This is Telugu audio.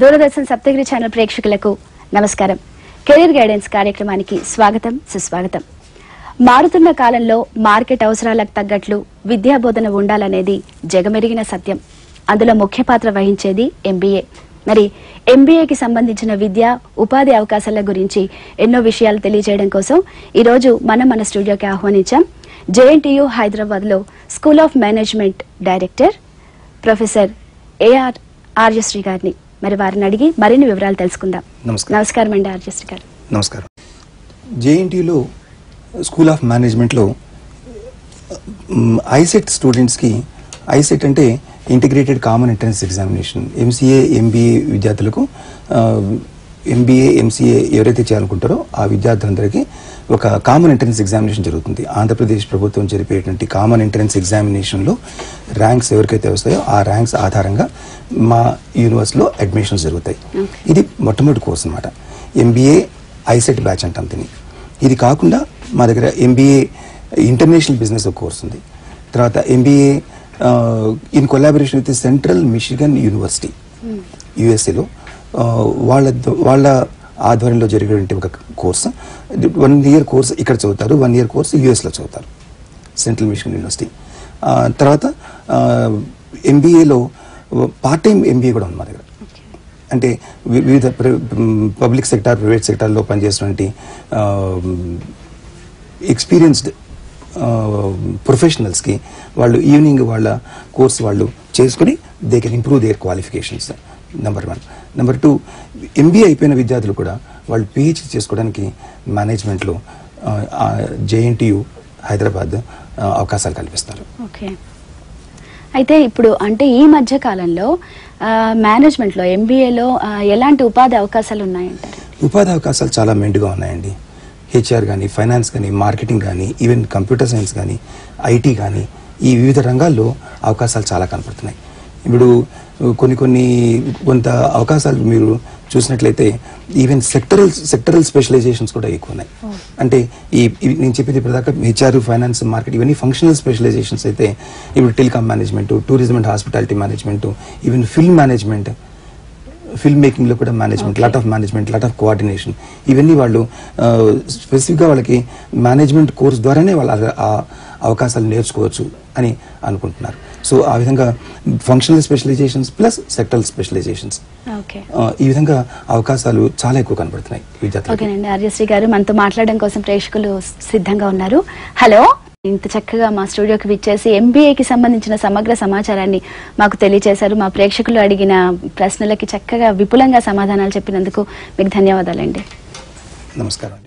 దూరదర్శన్ సప్తగిరి ఛానల్ ప్రేక్షకులకు నమస్కారం. కెరీర్ గైడెన్స్ కార్యక్రమానికి స్వాగతం, సుస్వాగతం. మారుతున్న కాలంలో మార్కెట్ అవసరాలకు తగ్గట్లు విద్యా బోధన ఉండాలనేది జగమెరిగిన సత్యం. అందులో ముఖ్య పాత్ర వహించేది ఎంబీఏ. మరి ఎంబీఏకి సంబంధించిన విద్య, ఉపాధి అవకాశాల గురించి ఎన్నో విషయాలు తెలియజేయడం కోసం ఈరోజు మన స్టూడియోకి ఆహ్వానించాం జేఎన్టీయూ హైదరాబాద్ లో school of management director professor AR Aryasri గారిని. మరి వారిని అడిగి మరిన్ని వివరాలు తెలుసుకుందాం. నమస్కారం అండి ఆర్యశ్రీ గారు. నమస్కారం. జేఎన్టీయూలో స్కూల్ ఆఫ్ మేనేజ్మెంట్లో ఐసెట్ స్టూడెంట్స్కి, ఐసెట్ అంటే integrated common entrance examination, MCA MBA విద్యార్థులకు ఎంబీఏ ఎంసీఏ ఎవరైతే చేయాలనుకుంటారో ఆ విద్యార్థులందరికీ ఒక కామన్ ఎంట్రన్స్ ఎగ్జామినేషన్ జరుగుతుంది. ఆంధ్రప్రదేశ్ ప్రభుత్వం జరిపేటువంటి కామన్ ఎంట్రన్స్ ఎగ్జామినేషన్లో ర్యాంక్స్ ఎవరికైతే వస్తాయో ఆ ర్యాంక్స్ ఆధారంగా మా యూనివర్సిటీలో అడ్మిషన్స్ జరుగుతాయి. ఇది మొట్టమొదటి కోర్స్ అనమాట. ఎంబీఏ ఐసెట్ బ్యాచ్ అంటాం దీన్ని. ఇది కాకుండా మా దగ్గర ఎంబీఏ ఇంటర్నేషనల్ బిజినెస్ కోర్స్ ఉంది. తర్వాత MBA in collaboration with Central Michigan University యుఎస్ఏలో వాళ్ళ ఆధ్వర్యంలో జరిగేటువంటి ఒక కోర్సు. 1 year కోర్స్ ఇక్కడ చదువుతారు, 1 year కోర్స్ యుఎస్లో చదువుతారు, సెంట్రల్ మిషిగన్ యూనివర్సిటీ. తర్వాత ఎంబీఏలో పార్ట్ టైం ఎంబీఏ కూడా ఉంది మా దగ్గర. అంటే వివిధ పబ్లిక్ సెక్టార్, ప్రైవేట్ సెక్టార్లో పనిచేసినటువంటి ఎక్స్పీరియన్స్డ్ ప్రొఫెషనల్స్కి వాళ్ళు ఈవినింగ్ వాళ్ళ కోర్స్ వాళ్ళు చేసుకుని they can improve their qualifications. Number 1. Number 2, MBA అయిపోయిన విద్యార్థులు కూడా వాళ్ళు పిహెచ్డీ చేసుకోవడానికి మేనేజ్మెంట్లో జేఎన్టీయూ హైదరాబాద్ అవకాశాలు కల్పిస్తారు. ఓకే. అయితే ఇప్పుడు అంటే ఈ మధ్య కాలంలో మేనేజ్మెంట్లో ఎంబీఏలో ఎలాంటి ఉపాధి అవకాశాలు ఉన్నాయంటారు? ఉపాధి అవకాశాలు చాలా మెండుగా ఉన్నాయండి. హెచ్ఆర్ కానీ, ఫైనాన్స్ కానీ, మార్కెటింగ్ కానీ, ఈవెన్ కంప్యూటర్ సైన్స్ కానీ, ఐటీ కానీ, ఈ వివిధ రంగాల్లో అవకాశాలు చాలా కనపడుతున్నాయి. ఇప్పుడు కొంత అవకాశాలు మీరు చూసినట్లయితే ఈవెన్ సెక్టరల్ స్పెషలైజేషన్స్ కూడా ఎక్కువ ఉన్నాయి. అంటే నేను చెప్పేది ఇప్పటిదాకా హెచ్ఆర్, ఫైనాన్స్, మార్కెట్ ఇవన్నీ ఫంక్షనల్ స్పెషలైజేషన్స్ అయితే ఇప్పుడు telecom management, tourism and hospitality management, even film management, film making లో కూడా మేనేజ్మెంట్, లాట్ ఆఫ్ కోఆర్డినేషన్, ఇవన్నీ వాళ్ళు స్పెసిఫిక్గా వాళ్ళకి మేనేజ్మెంట్ కోర్స్ ద్వారానే వాళ్ళ అవకాశాలు నేర్చుకోవచ్చు అని అనుకుంటున్నారు. సో ఆ విధంగా functional specializations plus sectoral specializations, ఈ విధంగా అవకాశాలు చాలా ఎక్కువ కనబడుతున్నాయి విద్యార్థులకు. ఓకేనండి. ఆర్యశ్రీ గారు మనతో మాట్లాడడం కోసం ప్రేక్షకులు సిద్ధంగా ఉన్నారు. హలో. ఇంత చక్కగా మా స్టూడియోకి విచ్చేసి ఎంబీఏకి సంబంధించిన సమగ్ర సమాచారాన్ని మాకు తెలియజేశారు. మా ప్రేక్షకులు అడిగిన ప్రశ్నలకి చక్కగా విపులంగా సమాధానాలు చెప్పినందుకు మీకు ధన్యవాదాలండి. నమస్కారం.